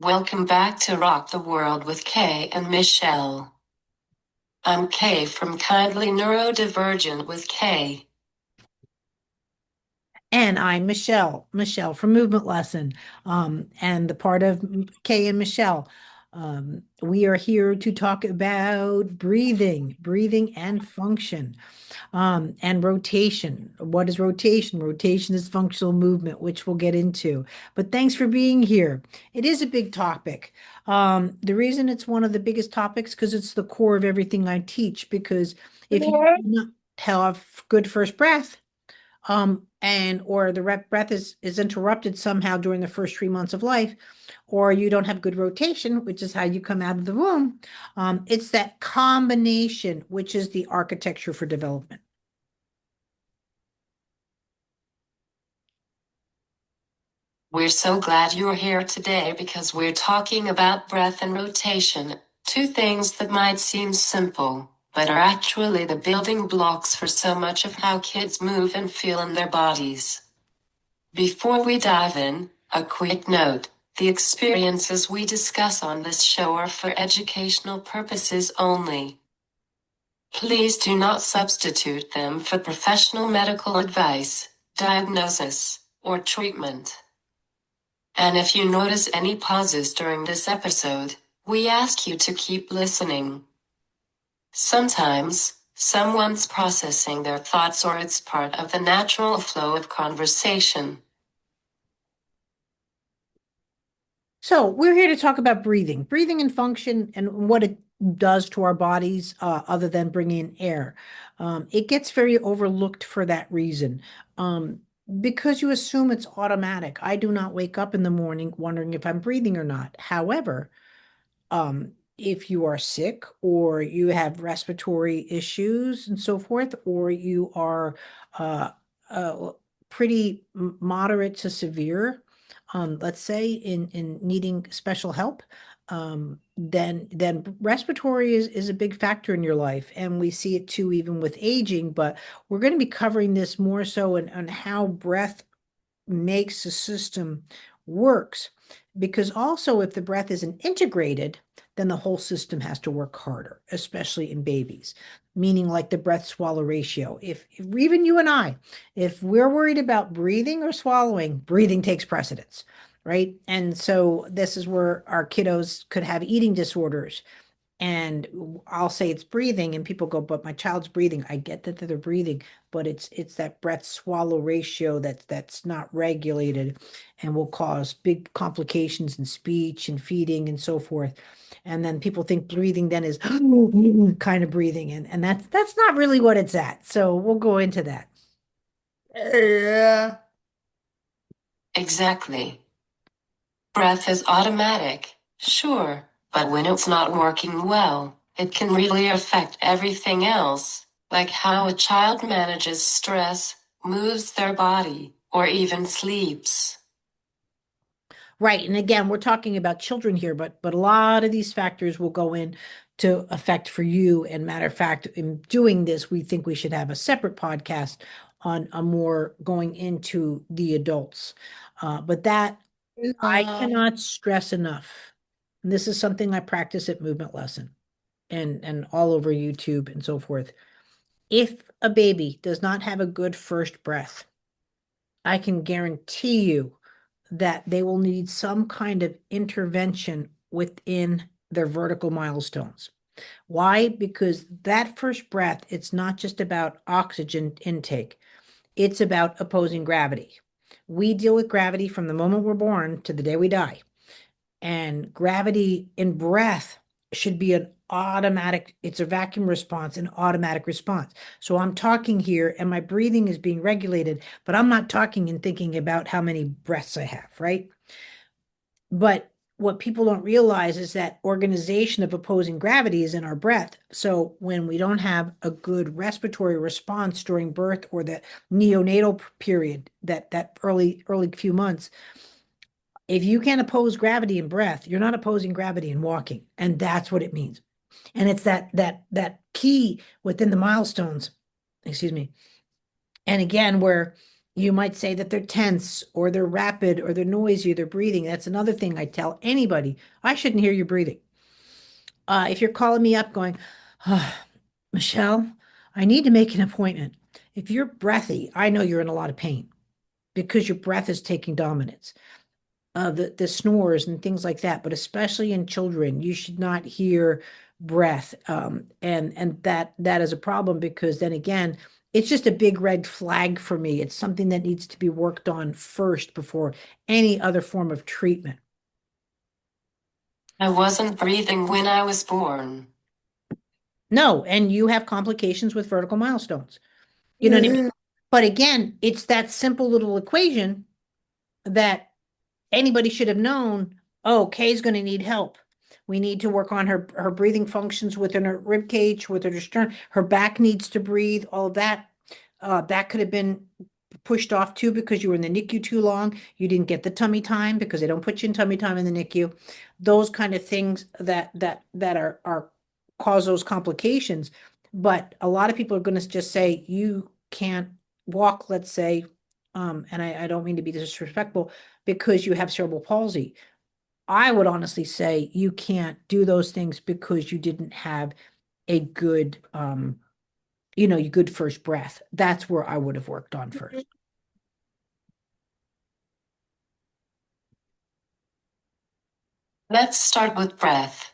Welcome back to Rock the World with Kay and Michelle. I'm Kay from Kindly Neurodivergent with Kay. And I'm Michelle from Movement Lesson. And the part of Kay and Michelle. We are here to talk about breathing and function, and rotation. What is rotation? Rotation is functional movement, which we'll get into. But thanks for being here. It is a big topic. The reason it's one of the biggest topics because it's the core of everything I teach. Because if you do not have good first breath, and or the breath is interrupted somehow during the first 3 months of life, or you don't have good rotation, which is how you come out of the womb. It's that combination which is the architecture for development. We're so glad you're here today because we're talking about breath and rotation, two things that might seem simple, but are actually the building blocks for so much of how kids move and feel in their bodies. Before we dive in, a quick note. The experiences we discuss on this show are for educational purposes only. Please do not substitute them for professional medical advice, diagnosis, or treatment. And if you notice any pauses during this episode, we ask you to keep listening. Sometimes, someone's processing their thoughts or it's part of the natural flow of conversation. So we're here to talk about breathing and function and what it does to our bodies, other than bringing in air. It gets very overlooked for that reason. Because you assume it's automatic. I do not wake up in the morning wondering if I'm breathing or not. However, if you are sick or you have respiratory issues and so forth, or you are uh, uh, pretty moderate to severe, let's say in needing special help, then respiratory is a big factor in your life, and we see it too even with aging. But we're going to be covering this more so on how breath makes the system works. Because also, if the breath isn't integrated, then the whole system has to work harder, especially in babies, meaning like the breath swallow ratio. If even you and I, if we're worried about breathing or swallowing, breathing takes precedence, right? And so this is where our kiddos could have eating disorders, and I'll say it's breathing, and people go, but my child's breathing. I get that they're breathing, but it's that breath swallow ratio that's not regulated and will cause big complications in speech and feeding and so forth. And then people think breathing then is kind of breathing, and that's not really what it's at. So we'll go into that. Yeah. Exactly. Breath is automatic, sure, but when it's not working well, it can really affect everything else, like how a child manages stress, moves their body, or even sleeps. Right. And again, we're talking about children here, but a lot of these factors will go in to affect for you. And matter of fact, in doing this, we think we should have a separate podcast on a more going into the adults. But that I cannot stress enough. And this is something I practice at Movement Lesson and all over YouTube and so forth. If a baby does not have a good first breath, I can guarantee you that they will need some kind of intervention within their vertical milestones. Why? Because that first breath, it's not just about oxygen intake, it's about opposing gravity. We deal with gravity from the moment we're born to the day we die. And gravity in breath should be an automatic, it's a vacuum response, an automatic response. So I'm talking here and my breathing is being regulated, but I'm not talking and thinking about how many breaths I have, right? But what people don't realize is that organization of opposing gravity is in our breath. So when we don't have a good respiratory response during birth or the neonatal period, that early few months, if you can't oppose gravity in breath, you're not opposing gravity in walking. And that's what it means. And it's that key within the milestones, excuse me. And again, where You might say that they're tense or they're rapid or they're noisy or they're breathing. That's another thing I tell anybody. I shouldn't hear you breathing. If you're calling me up going, "Ah, Michelle, I need to make an appointment." If you're breathy, I know you're in a lot of pain because your breath is taking dominance. The snores and things like that, but especially in children, you should not hear breath. And that is a problem because then again, it's just a big red flag for me. It's something that needs to be worked on first before any other form of treatment. I wasn't breathing when I was born. No, and you have complications with vertical milestones. You know what I mean? But again, it's that simple little equation that anybody should have known, oh, Kay's going to need help. We need to work on her breathing functions within her rib cage, within her sternum. Her back needs to breathe. All of that. That could have been pushed off too because you were in the NICU too long. You didn't get the tummy time because they don't put you in tummy time in the NICU. Those kind of things that are cause those complications. But a lot of people are going to just say you can't walk, let's say, and I don't mean to be disrespectful because you have cerebral palsy. I would honestly say you can't do those things because you didn't have a good your good first breath. That's where I would have worked on first. Let's start with breath.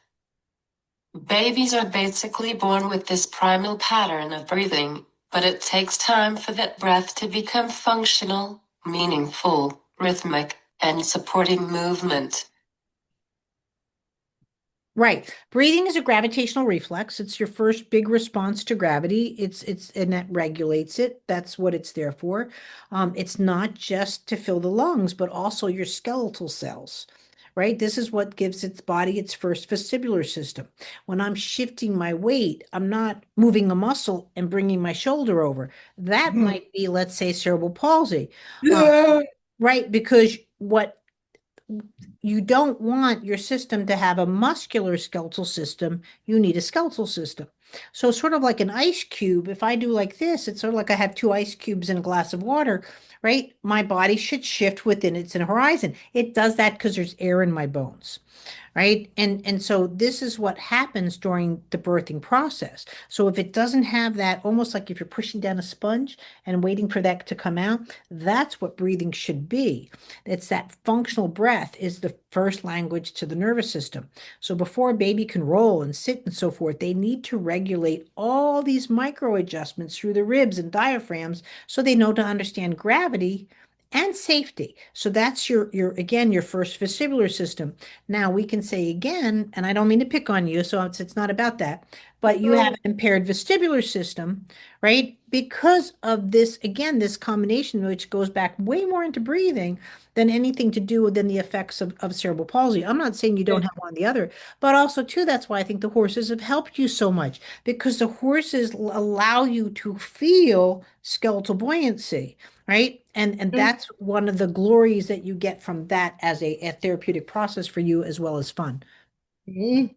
Babies are basically born with this primal pattern of breathing, but it takes time for that breath to become functional, meaningful, rhythmic, and supporting movement. Right. Breathing is a gravitational reflex. It's your first big response to gravity. It's and that regulates it. That's what it's there for. It's not just to fill the lungs, but also your skeletal cells. Right? This is what gives its body its first vestibular system. When I'm shifting my weight, I'm not moving a muscle and bringing my shoulder over. That might be, let's say, cerebral palsy. Uh, right? Because what you don't want your system to have a muscular skeletal system. You need a skeletal system. So, sort of like an ice cube, if I do like this, it's sort of like I have two ice cubes in a glass of water, right? My body should shift within its horizon. It does that because there's air in my bones, right? And so this is what happens during the birthing process. So if it doesn't have that, almost like if you're pushing down a sponge and waiting for that to come out, that's what breathing should be. It's that functional breath is the first language to the nervous system. So before a baby can roll and sit and so forth, they need to regulate all these micro adjustments through the ribs and diaphragms so they know to understand gravity and safety. So that's your again your first vestibular system. Now we can say again, and I don't mean to pick on you, so it's not about that, but you have an impaired vestibular system, right? Because of this, again, this combination, which goes back way more into breathing than anything to do than the effects of cerebral palsy. I'm not saying you don't have one or the other, but also too, that's why I think the horses have helped you so much because the horses allow you to feel skeletal buoyancy, right? And that's one of the glories that you get from that as a therapeutic process for you as well as fun. Mhm.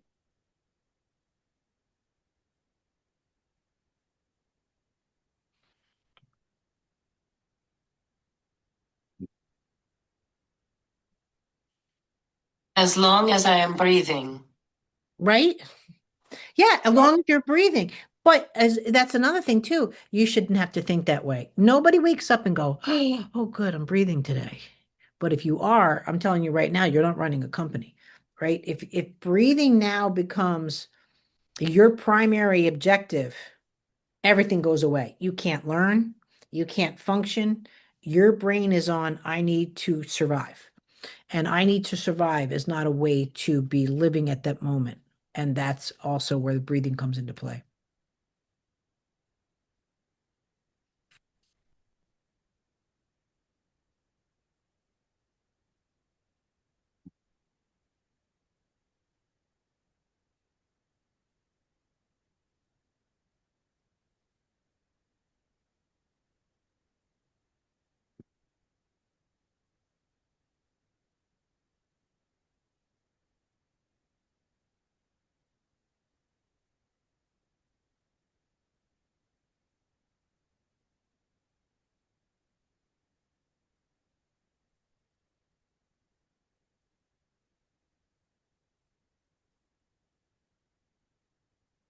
As long as I am breathing. Right? Yeah, as long as you're breathing. But as that's another thing too, you shouldn't have to think that way. Nobody wakes up and go, "Oh, good, I'm breathing today." But if you are, I'm telling you right now, you're not running a company, right? If breathing now becomes your primary objective, everything goes away. You can't learn, you can't function. Your brain is on, I need to survive. And I need to survive is not a way to be living at that moment. And that's also where the breathing comes into play.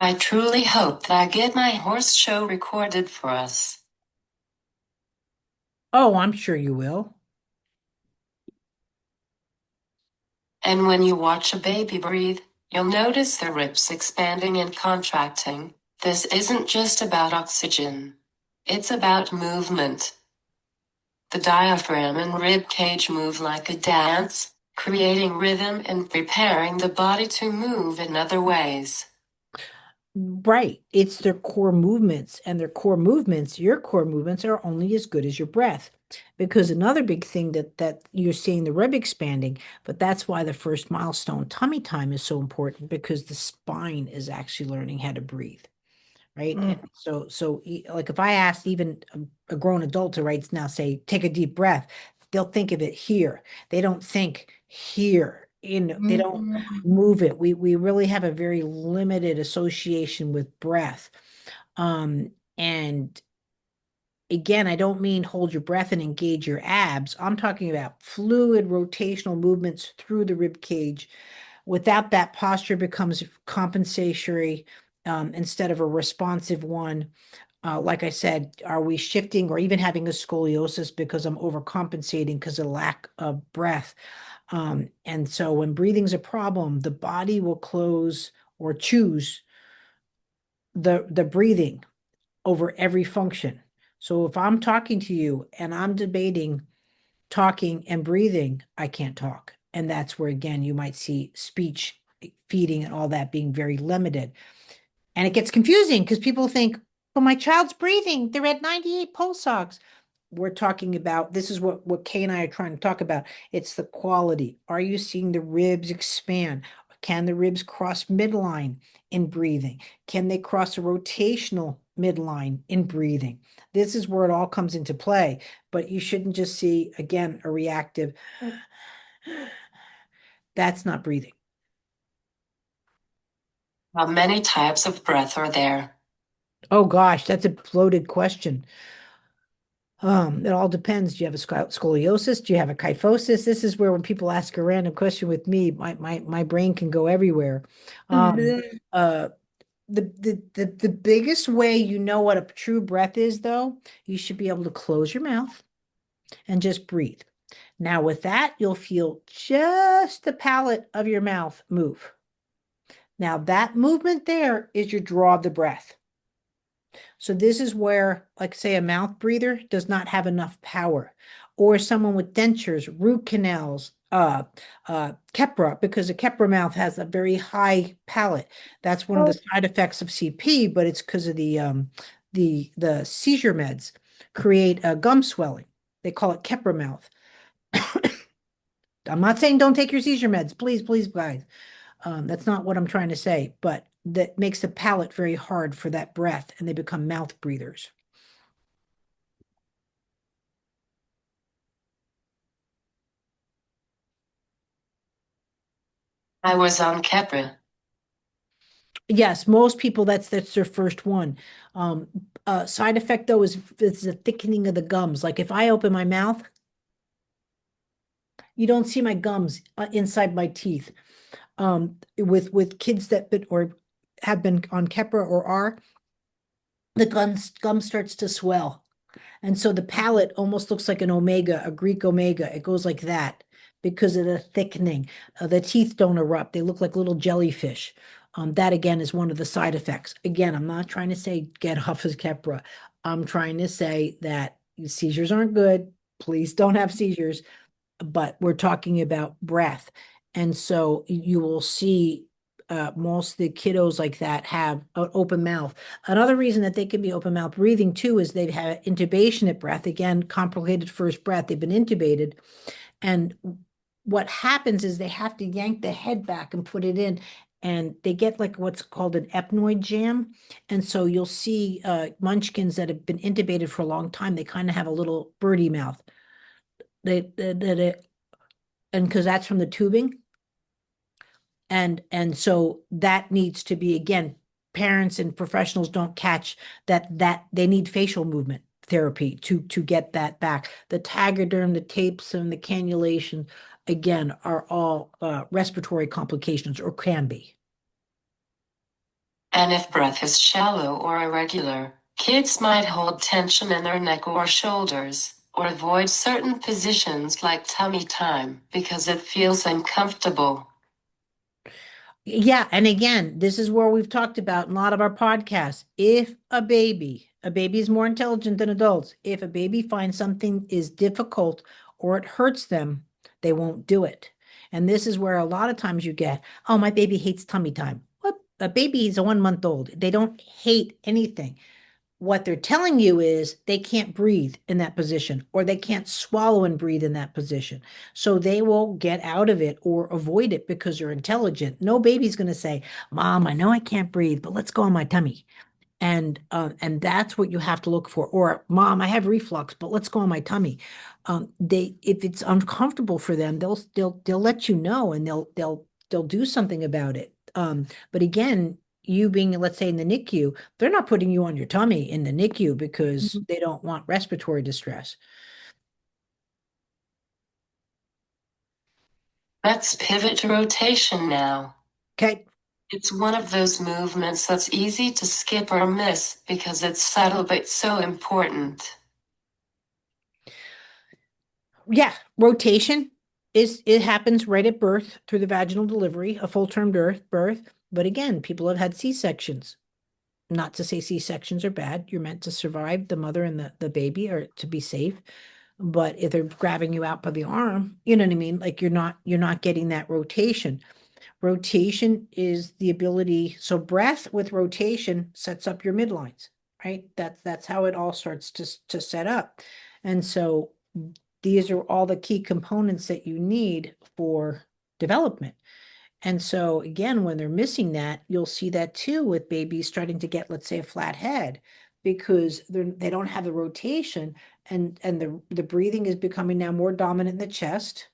I truly hope that I get my horse show recorded for us. Oh, I'm sure you will. And when you watch a baby breathe, you'll notice their ribs expanding and contracting. This isn't just about oxygen. It's about movement. The diaphragm and rib cage move like a dance, creating rhythm and preparing the body to move in other ways. Right. It's their core movements, and their core movements, your core movements are only as good as your breath. Because another big thing that you're seeing the rib expanding, but that's why the first milestone, tummy time, is so important because the spine is actually learning how to breathe. Right. And like if I asked even a grown adult to right now say, take a deep breath, they'll think of it here. They don't think here. They don't move it. We really have a very limited association with breath. And again, I don't mean hold your breath and engage your abs. I'm talking about fluid rotational movements through the rib cage. Without that, posture becomes compensatory instead of a responsive one. Like I said, are we shifting or even having a scoliosis because I'm overcompensating because of lack of breath? And so when breathing's a problem, the body will close or choose the breathing over every function. So if I'm talking to you and I'm debating talking and breathing, I can't talk. And that's where, again, you might see speech, feeding, and all that being very limited. And it gets confusing because people think, oh, my child's breathing. They're at 98 pulse ox. We're talking about this is what Kay and I are trying to talk about. It's the quality. Are you seeing the ribs expand? Can the ribs cross midline in breathing? Can they cross a rotational midline in breathing? This is where it all comes into play. But you shouldn't just see, again, a reactive. That's not breathing. How many types of breath are there? Oh gosh, that's a loaded question. It all depends. Do you have a scoliosis? Do you have a kyphosis? This is where when people ask a random question with me, my brain can go everywhere. Uh, the biggest way you know what a true breath is, though, you should be able to close your mouth and just breathe. Now, with that, you'll feel just the palate of your mouth move. Now, that movement there is your draw of the breath. So this is where, like say, a mouth breather does not have enough power, or someone with dentures, root canals, Keppra, because a Keppra mouth has a very high palate. That's one of the side effects of CP, but it's because of the seizure meds create a gum swelling. They call it Keppra mouth. I'm not saying don't take your seizure meds, please, please, guys. That's not what I'm trying to say, but that makes the palate very hard for that breath, and they become mouth breathers. I was on Kepra. Yes, most people that's their first one. Side effect though is the thickening of the gums. Like if I open my mouth, you don't see my gums inside my teeth. With kids that been or have been on Keppra or are, the gum starts to swell. And so the palate almost looks like an omega, a Greek omega. It goes like that because of the thickening. The teeth don't erupt. They look like little jellyfish. That again is one of the side effects. Again, I'm not trying to say get off of Keppra. I'm trying to say that seizures aren't good. Please don't have seizures, but we're talking about breath. And so you will see most of the kiddos like that have an open mouth. Another reason that they can be open mouth breathing too is they've had intubation at breath. Again, complicated first breath. They've been intubated. And what happens is they have to yank the head back and put it in. And they get like what's called an ethmoid jam. And so you'll see munchkins that have been intubated for a long time, they kind of have a little birdie mouth. They and because that's from the tubing. And so that needs to be, again, parents and professionals don't catch that they need facial movement therapy to get that back. The Tegaderm, the tapes, and the cannulation, again, are all respiratory complications or can be. And if breath is shallow or irregular, kids might hold tension in their neck or shoulders, or avoid certain positions like tummy time because it feels uncomfortable. Yeah, and again, this is where we've talked about in a lot of our podcasts. If a baby is more intelligent than adults. If a baby finds something is difficult or it hurts them, they won't do it. And this is where a lot of times you get, oh, my baby hates tummy time. What? A baby is a 1 month old. They don't hate anything. What they're telling you is they can't breathe in that position or they can't swallow and breathe in that position. So they will get out of it or avoid it because they're intelligent. No baby's going to say, Mom, I know I can't breathe, but let's go on my tummy. And that's what you have to look for. Or, Mom, I have reflux, but let's go on my tummy. They if it's uncomfortable for them, they'll let you know and they'll do something about it. But again, you being, let's say, in the NICU, they're not putting you on your tummy in the NICU because Mhm. they don't want respiratory distress. Let's pivot to rotation now. Okay. It's one of those movements that's easy to skip or miss because it's subtle but so important. Yeah, rotation is it happens right at birth through the vaginal delivery, a full-term birth. But again, people have had C-sections. Not to say C-sections are bad. You're meant to survive the mother and the baby or to be safe. But if they're grabbing you out by the arm, you know what I mean? Like you're not getting that rotation. Rotation is the ability. So breath with rotation sets up your midlines, right? That's how it all starts to set up. And so these are all the key components that you need for development. And so again, when they're missing that, you'll see that too with babies starting to get, let's say, a flat head because they don't have the rotation and the breathing is becoming now more dominant in the chest.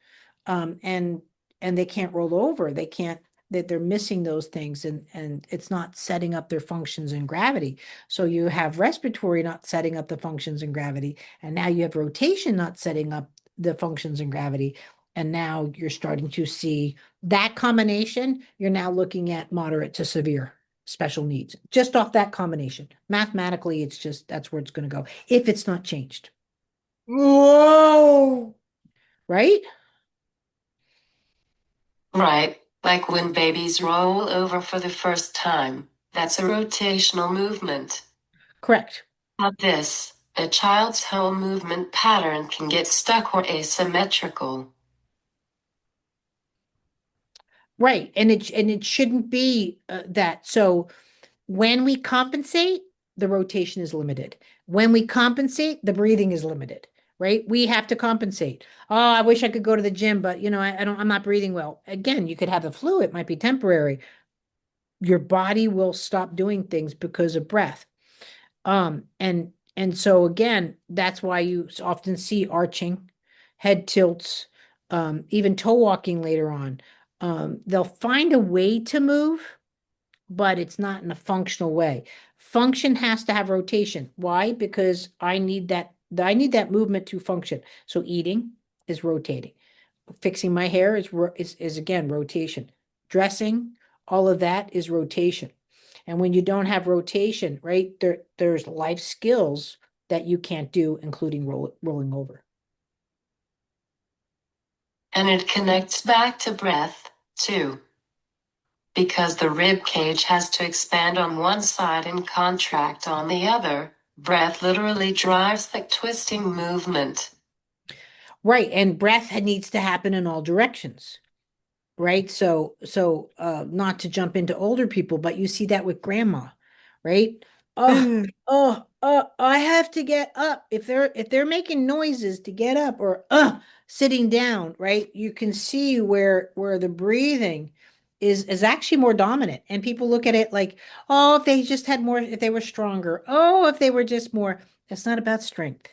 And they can't roll over. They can't that they're missing those things and it's not setting up their functions in gravity. So you have respiratory not setting up the functions in gravity, and now you have rotation not setting up the functions in gravity. And now you're starting to see that combination, you're now looking at moderate to severe special needs just off that combination. Mathematically, it's just that's where it's going to go if it's not changed. Whoa. Right? Right, like when babies roll over for the first time. That's a rotational movement. Correct. Not this. A child's whole movement pattern can get stuck or asymmetrical. Right. And it shouldn't be that. So when we compensate, the rotation is limited. When we compensate, the breathing is limited, right? We have to compensate. Oh, I wish I could go to the gym, but I'm not breathing well. Again, you could have the flu, it might be temporary. Your body will stop doing things because of breath. And so again, that's why you often see arching, head tilts, even toe walking later on. They'll find a way to move, but it's not in a functional way. Function has to have rotation. Why? Because I need that movement to function. So eating is rotating. Fixing my hair is again rotation. Dressing, all of that is rotation. And when you don't have rotation, right, there's life skills that you can't do, including rolling over. And it connects back to breath, too. Because the rib cage has to expand on one side and contract on the other, breath literally drives the twisting movement. Right. And breath needs to happen in all directions. Right. So not to jump into older people, but you see that with grandma, right? Oh, Mm. I have to get up. If they're making noises to get up or sitting down, right? You can see where the breathing is actually more dominant. And people look at it like, oh, if they just had more, if they were stronger, oh, if they were just more, it's not about strength.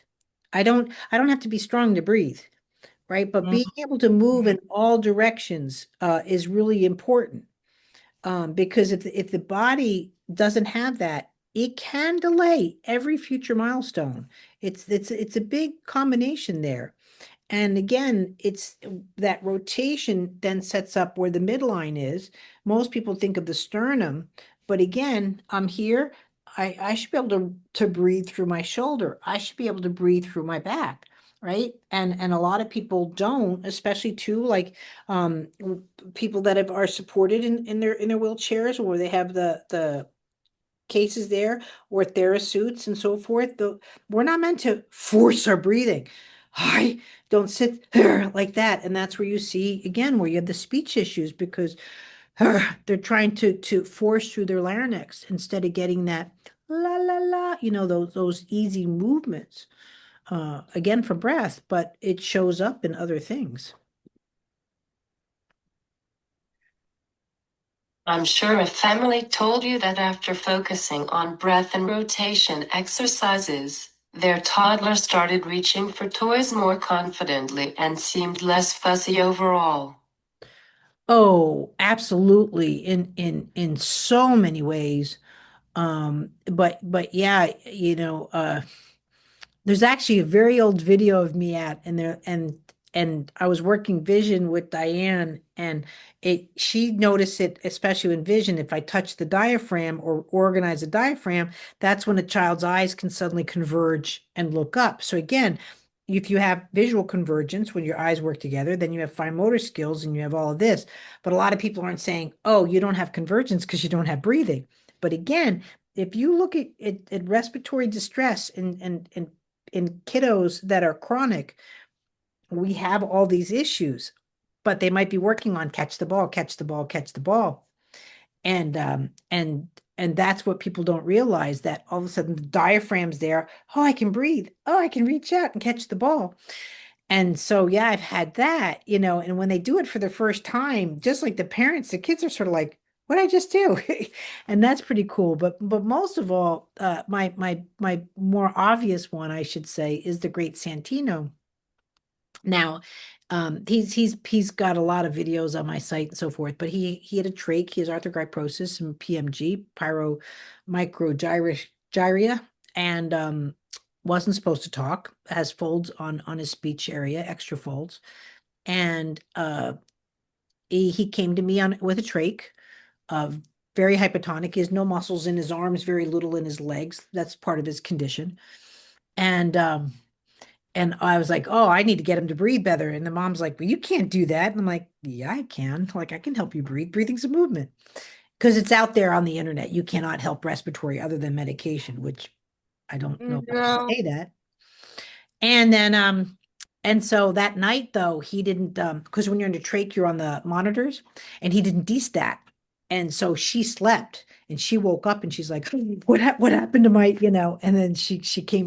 I don't have to be strong to breathe, right? But being able to move in all directions is really important because if the body doesn't have that, it can delay every future milestone. It's a big combination there. And again, it's that rotation then sets up where the midline is. Most people think of the sternum, But again, I'm here. I should be able to breathe through my shoulder. I should be able to breathe through my back, right? And a lot of people don't, especially too, like people that are supported in their wheelchairs, or they have the cases there, or TheraSuits and so forth. We're not meant to force our breathing. I don't sit there like that. And that's where you see again where you have the speech issues because they're trying to force through their larynx instead of getting that la la la, those easy movements. Again for breath, but it shows up in other things. I'm sure a family told you that after focusing on breath and rotation exercises, their toddler started reaching for toys more confidently and seemed less fussy overall. Oh, absolutely. In so many ways. But yeah, there's actually a very old video of me and I was working vision with Diane, and she noticed it, especially in vision. If I touch the diaphragm or organize the diaphragm, that's when a child's eyes can suddenly converge and look up. So again, if you have visual convergence when your eyes work together, then you have fine motor skills and you have all of this. But a lot of people aren't saying, oh, you don't have convergence because you don't have breathing. But again, if you look at respiratory distress and in kiddos that are chronic, we have all these issues, but they might be working on catch the ball, catch the ball, catch the ball. And that's what people don't realize, that all of a sudden the diaphragm's there. Oh, I can breathe. Oh, I can reach out and catch the ball. And so, yeah, I've had that, and when they do it for the first time, just like the parents, the kids are sort of like, what did I just do? And that's pretty cool. But most of all, my more obvious one, I should say, is the Great Santino. Now, he's got a lot of videos on my site and so forth, but he had a trach, he has arthrogryposis and PMG, pyromicrogyria, and wasn't supposed to talk, has folds on his speech area, extra folds. And he came to me on with a trach, very hypotonic. He has no muscles in his arms, very little in his legs. That's part of his condition. And and I was like, oh, I need to get him to breathe better. And the mom's like, well, you can't do that. And I'm like, yeah, I can. Like, I can help you breathe. Breathing's a movement because it's out there on the internet. You cannot help respiratory other than medication, which I don't know why No. they say that. And then, and so that night though, he didn't, because when you're in the trach, you're on the monitors, and he didn't destat. And so she slept and she woke up and she's like, what happened to my. And then she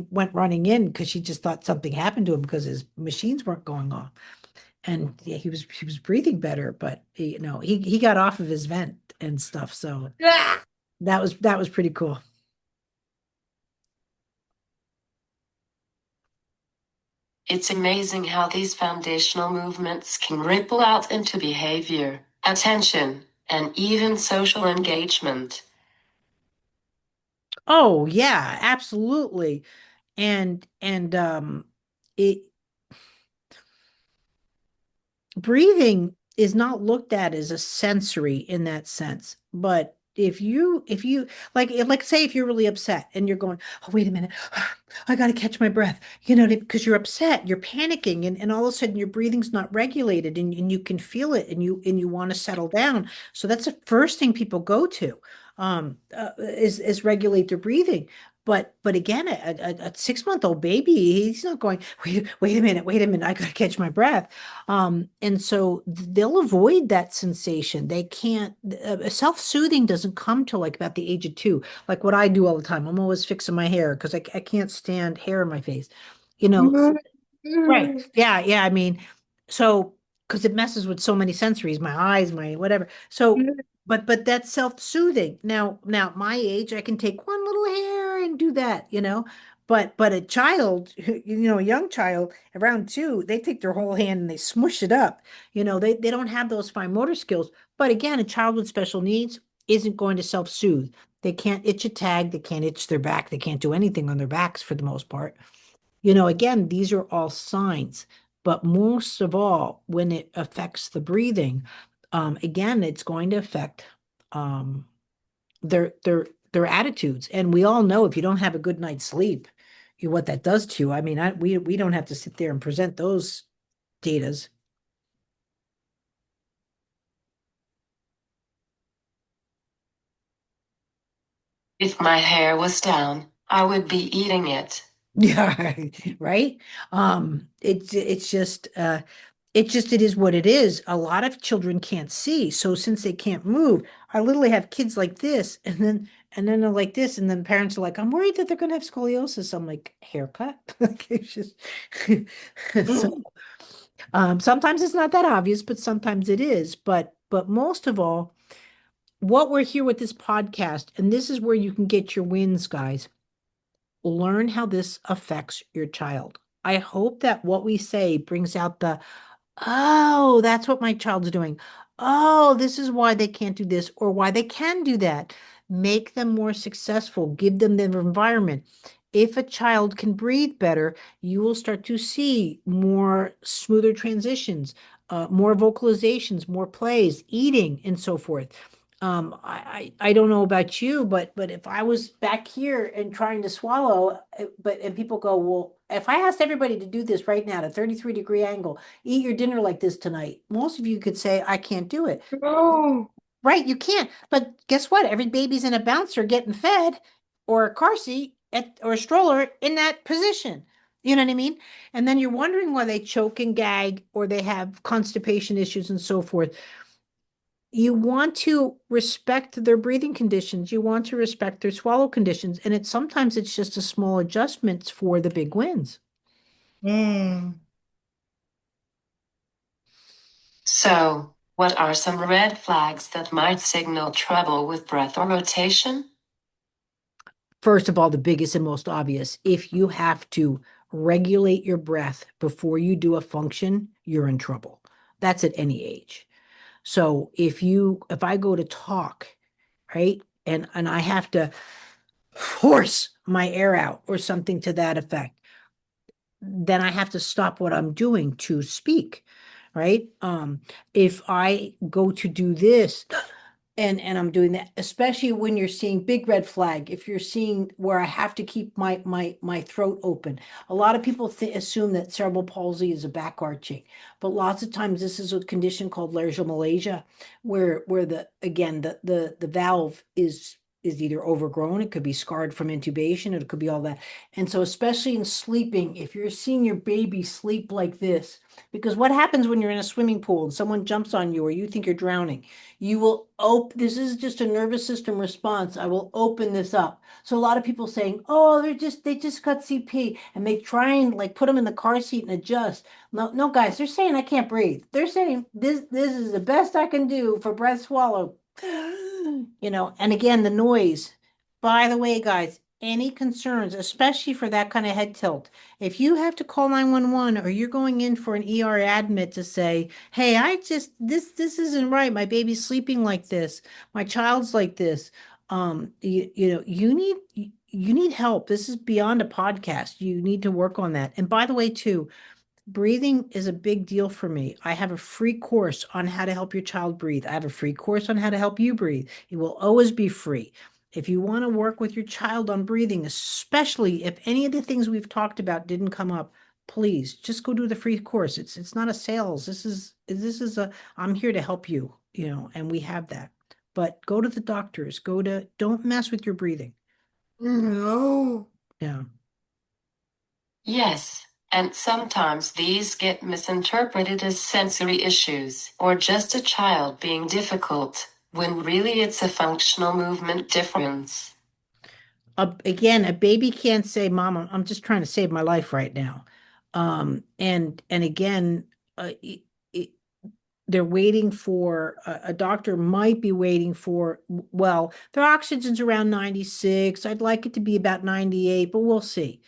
went running in because she just thought something happened to him because his machines weren't going off. And yeah, he was breathing better, but he got off of his vent and stuff. So that was pretty cool. It's amazing how these foundational movements can ripple out into behavior, attention, and even social engagement. Oh yeah, absolutely. And it breathing is not looked at as a sensory in that sense. But if you like say if you're really upset and you're going, oh, wait a minute, I got to catch my breath, because you're upset, you're panicking, and all of a sudden your breathing's not regulated, and you can feel it, and you want to settle down. So that's the first thing people go to, is regulate their breathing. But again, a 6-month-old baby, he's not going, wait a minute, I gotta catch my breath. And so they'll avoid that sensation. They can't, self-soothing doesn't come till like about the age of 2. Like what I do all the time. I'm always fixing my hair because I can't stand hair in my face. Right. Yeah, yeah. I mean, so because it messes with so many sensories, my eyes, my whatever. So, but that's self-soothing. Now, my age, I can take one little hair and do that. But a child, a young child around 2, they take their whole hand and they smush it up. They don't have those fine motor skills. But again, a child with special needs isn't going to self-soothe. They can't itch a tag, they can't itch their back, they can't do anything on their backs for the most part. Again, these are all signs, but most of all, when it affects the breathing, again, it's going to affect um, their attitudes. And we all know if you don't have a good night's sleep, what that does to you. I mean, we don't have to sit there and present those datas. If my hair was down, I would be eating it. Yeah, right. It is what it is. A lot of children can't see, so since they can't move, I literally have kids like this, and then they're like this, and then parents are like, "I'm worried that they're gonna have scoliosis." I'm like, "Haircut?" Like it's just so. Mm. Sometimes it's not that obvious, but sometimes it is. But most of all, what we're here with this podcast, and this is where you can get your wins, guys. Learn how this affects your child. I hope that what we say brings out the, oh, that's what my child's doing. Oh, this is why they can't do this or why they can do that. Make them more successful, give them their environment. If a child can breathe better, you will start to see more smoother transitions, more vocalizations, more plays, eating, and so forth. I don't know about you, but if I was back here and trying to swallow, and people go, well, if I asked everybody to do this right now at a 33-degree angle, eat your dinner like this tonight, most of you could say, I can't do it. No. Right, you can't. But guess what? Every baby's in a bouncer getting fed or a car seat or a stroller in that position. You know what I mean? And then you're wondering why they choke and gag or they have constipation issues and so forth. You want to respect their breathing conditions. You want to respect their swallow conditions. And sometimes it's just a small adjustments for the big wins. Mm. So, what are some red flags that might signal trouble with breath or rotation? First of all, the biggest and most obvious, if you have to regulate your breath before you do a function, you're in trouble. That's at any age. So if I go to talk, right, and I have to force my air out or something to that effect, then I have to stop what I'm doing to speak, right? If I go to do this and I'm doing that, especially when you're seeing big red flag, if you're seeing where I have to keep my throat open. A lot of people assume that cerebral palsy is a back arching, but lots of times this is a condition called laryngomalacia, where the valve is either overgrown, it could be scarred from intubation, it could be all that. And so, especially in sleeping, if you're seeing your baby sleep like this, because what happens when you're in a swimming pool and someone jumps on you or you think you're drowning? You will open, this is just a nervous system response. I will open this up. So a lot of people saying, oh, they just got CP and they try and like put them in the car seat and adjust. No, no, guys, they're saying I can't breathe. They're saying this is the best I can do for breath swallow. And again, the noise. By the way, guys, any concerns, especially for that kind of head tilt, if you have to call 911 or you're going in for an ER admit to say, hey, this isn't right. My baby's sleeping like this. My child's like this. You need help. This is beyond a podcast. You need to work on that. And by the way, too, breathing is a big deal for me. I have a free course on how to help your child breathe. I have a free course on how to help you breathe. It will always be free. If you want to work with your child on breathing, especially if any of the things we've talked about didn't come up, please just go do the free course. It's not a sales. This is a I'm here to help you, and we have that. But go to the doctors. Don't mess with your breathing. No. Yeah. Yes, and sometimes these get misinterpreted as sensory issues or just a child being difficult, when really it's a functional movement difference. Again, a baby can't say, "Mom, I'm just trying to save my life right now." And again, it, they're waiting for a doctor might be waiting for, well, their oxygen's around 96. I'd like it to be about 98, but we'll see.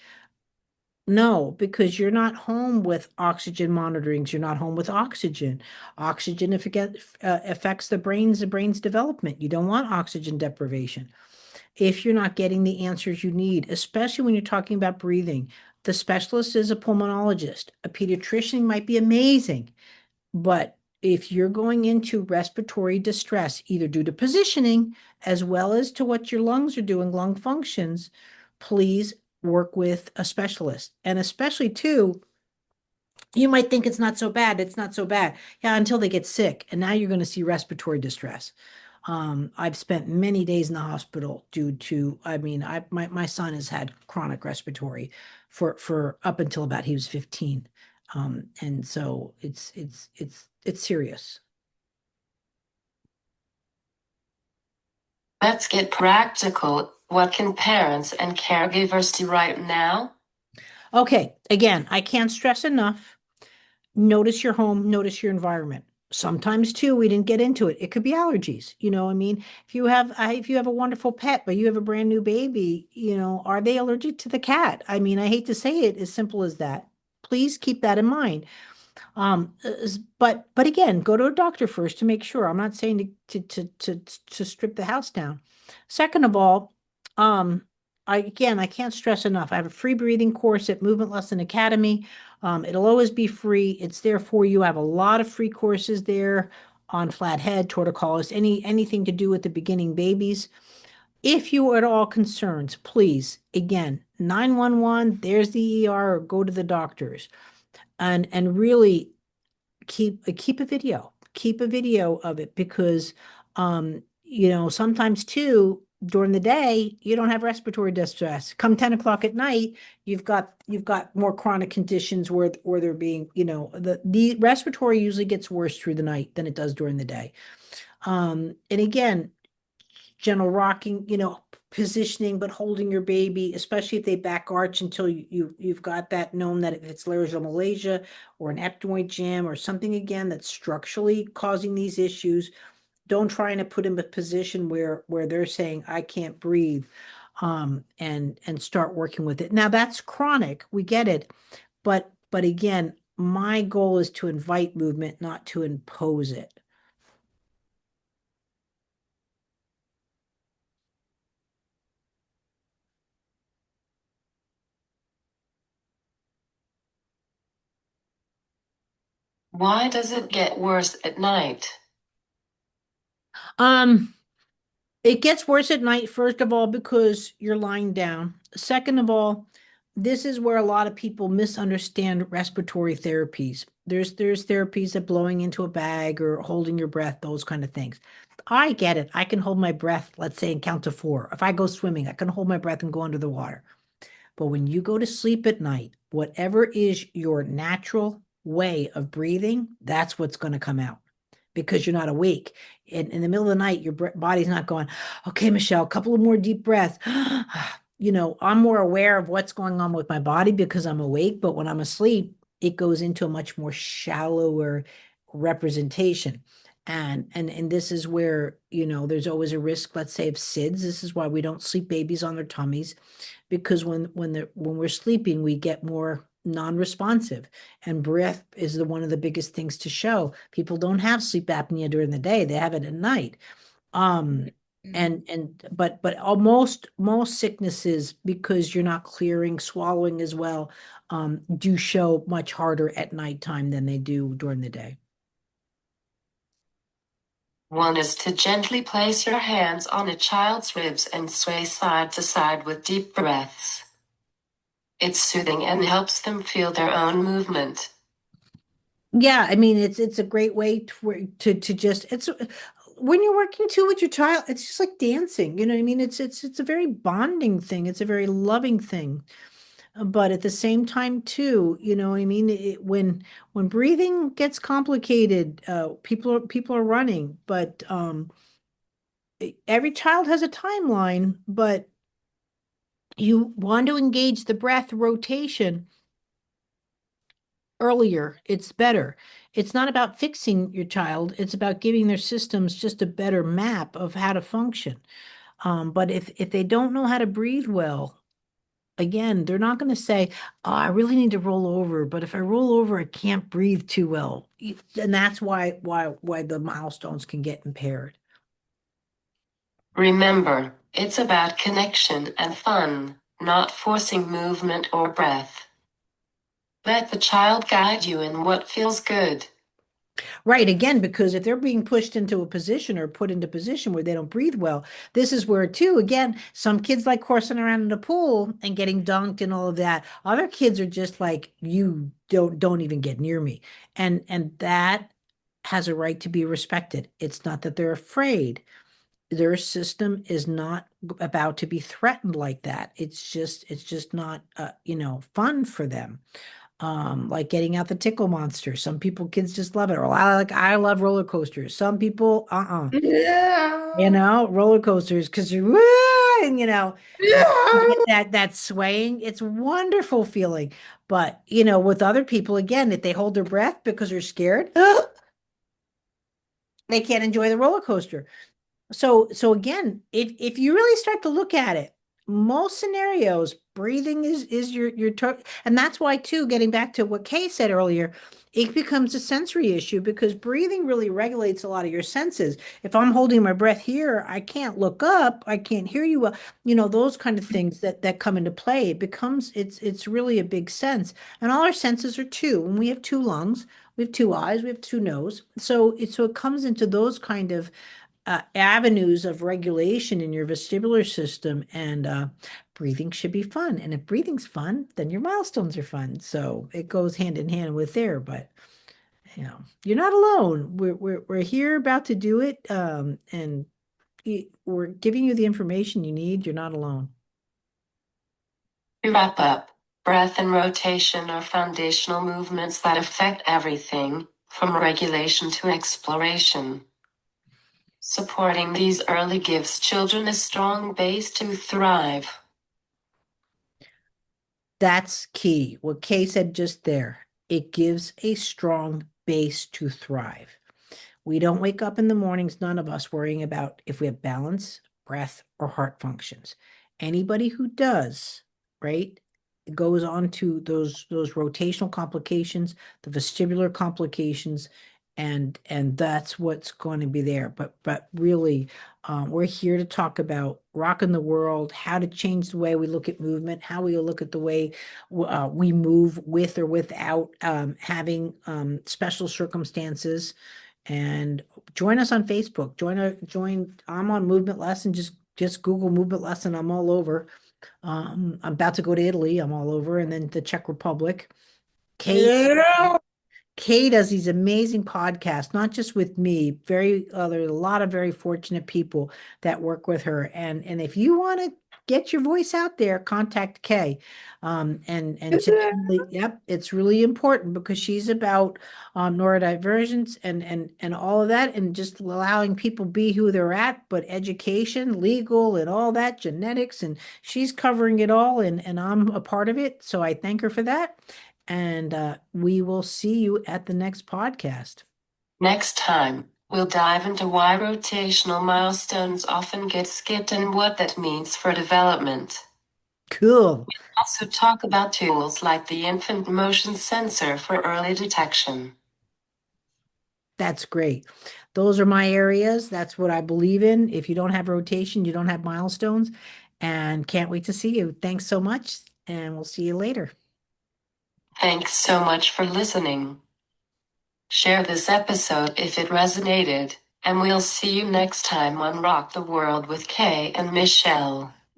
No, because you're not home with oxygen monitorings. You're not home with oxygen. Oxygen if it affects the brain's development. You don't want oxygen deprivation if you're not getting the answers you need, especially when you're talking about breathing. The specialist is a pulmonologist. A pediatrician might be amazing, but if you're going into respiratory distress, either due to positioning as well as to what your lungs are doing, lung functions, please work with a specialist. And especially too, you might think it's not so bad. It's not so bad. Yeah, until they get sick. And now you're going to see respiratory distress. I've spent many days in the hospital due to, I mean, my son has had chronic respiratory for up until about he was 15. And so it's serious. Let's get practical. What can parents and caregivers do right now? Okay, again, I can't stress enough. Notice your home, notice your environment. Sometimes too, we didn't get into it. It could be allergies. I mean, if you have a wonderful pet, but you have a brand new baby, are they allergic to the cat? I mean, I hate to say it, as simple as that. Please keep that in mind. But again, go to a doctor first to make sure. I'm not saying to strip the house down. Second of all, um, I can't stress enough. I have a free breathing course at Movement Lesson Academy. It'll always be free. It's there for you. I have a lot of free courses there on flathead, torticollis, anything to do with the beginning babies. If you are at all concerned, please, again, 911, there's the ER, or go to the doctors. And really keep a video of it, because sometimes too, during the day you don't have respiratory distress. Come 10 o'clock at night, you've got more chronic conditions where they're being, the respiratory usually gets worse through the night than it does during the day. And again, gentle rocking, positioning, but holding your baby, especially if they back arch until you've got that known that if it's laryngomalacia or an ectoid jam or something again that's structurally causing these issues, don't try and put them in a position where they're saying I can't breathe, and start working with it. Now that's chronic, we get it, but again, my goal is to invite movement, not to impose it. Why does it get worse at night? Um, It gets worse at night, first of all, because you're lying down. Second of all, this is where a lot of people misunderstand respiratory therapies. There's therapies that blowing into a bag or holding your breath, those kind of things. I get it. I can hold my breath, let's say, and count to four. If I go swimming, I can hold my breath and go under the water. But when you go to sleep at night, whatever is your natural way of breathing, that's what's going to come out, because you're not awake. In the middle of the night, your body's not going, okay, Michelle, a couple of more deep breaths. I'm more aware of what's going on with my body because I'm awake, but when I'm asleep, it goes into a much more shallower representation. And this is where, there's always a risk, let's say, of SIDS. This is why we don't sleep babies on their tummies, because when we're sleeping, we get more non-responsive, and breath is one of the biggest things to show. People don't have sleep apnea during the day, they have it at night. um but almost most sicknesses, because you're not clearing, swallowing as well, do show much harder at nighttime than they do during the day. One is to gently place your hands on a child's ribs and sway side to side with deep breaths. It's soothing and helps them feel their own movement. Yeah, I mean, it's a great way to just, it's when you're working too with your child, it's just like dancing, you know what I mean? It's a very bonding thing. It's a very loving thing. But at the same time too, you know what I mean? When breathing gets complicated, people are running, but every child has a timeline, but you want to engage the breath rotation earlier, it's better. It's not about fixing your child, it's about giving their systems just a better map of how to function. But if they don't know how to breathe well, again, they're not going to say, "Oh, I really need to roll over, but if I roll over, I can't breathe too well." And that's why the milestones can get impaired. Remember, it's about connection and fun, not forcing movement or breath. Let the child guide you in what feels good. Right. Again, because if they're being pushed into a position or put into a position where they don't breathe well, this is where too, again, some kids like coursing around in the pool and getting dunked and all of that. Other kids are just like, you don't even get near me. And that has a right to be respected. It's not that they're afraid. Their system is not about to be threatened like that. It's just not fun for them. Like getting out the tickle monster. Some people, kids just love it. Or I love roller coasters. Some people, Yeah. roller coasters because you're "Wah!" and you get Yeah. that swaying. It's a wonderful feeling. But with other people, again, if they hold their breath because they're scared, they can't enjoy the roller coaster. So again, if you really start to look at it, most scenarios, breathing is and that's why too, getting back to what Kay said earlier, it becomes a sensory issue because breathing really regulates a lot of your senses. If I'm holding my breath here, I can't look up, I can't hear you well, those kind of things that come into play. It's really a big sense. And all our senses are two. When we have two lungs, we have two eyes, we have two nose. So it comes into those kind of avenues of regulation in your vestibular system, and breathing should be fun. And if breathing's fun, then your milestones are fun. So it goes hand in hand with there. But you're not alone. We're here about to do it, and we're giving you the information you need. You're not alone. To wrap up, breath and rotation are foundational movements that affect everything, from regulation to exploration. Supporting these early gives children a strong base to thrive. That's key. What Kay said just there. It gives a strong base to thrive. We don't wake up in the mornings, none of us, worrying about if we have balance, breath, or heart functions. Anybody who does, right, goes on to those rotational complications, the vestibular complications, and that's what's going to be there. But really, we're here to talk about rocking the world, how to change the way we look at movement, how we look at the way we move with or without having special circumstances. And join us on Facebook. Join. I'm on Movement Lesson. Just Google Movement Lesson. I'm all over. I'm about to go to Italy. I'm all over, and then the Czech Republic. Kate Yeah. Kay does these amazing podcasts, not just with me. There's a lot of very fortunate people that work with her. And if you want to get your voice out there, contact Kay. And really, yep, it's really important because she's about neurodivergence and all of that, and just allowing people be who they're at, but education, legal, and all that, genetics, and she's covering it all, and I'm a part of it. So I thank her for that. And we will see you at the next podcast. Next time, we'll dive into why rotational milestones often get skipped and what that means for development. Cool. Also, talk about tools like the infant motion sensor for early detection. That's great. Those are my areas. That's what I believe in. If you don't have rotation, you don't have milestones. And can't wait to see you. Thanks so much. And we'll see you later. Thanks so much for listening. Share this episode if it resonated, and we'll see you next time on Rock the World with Kay and Michelle.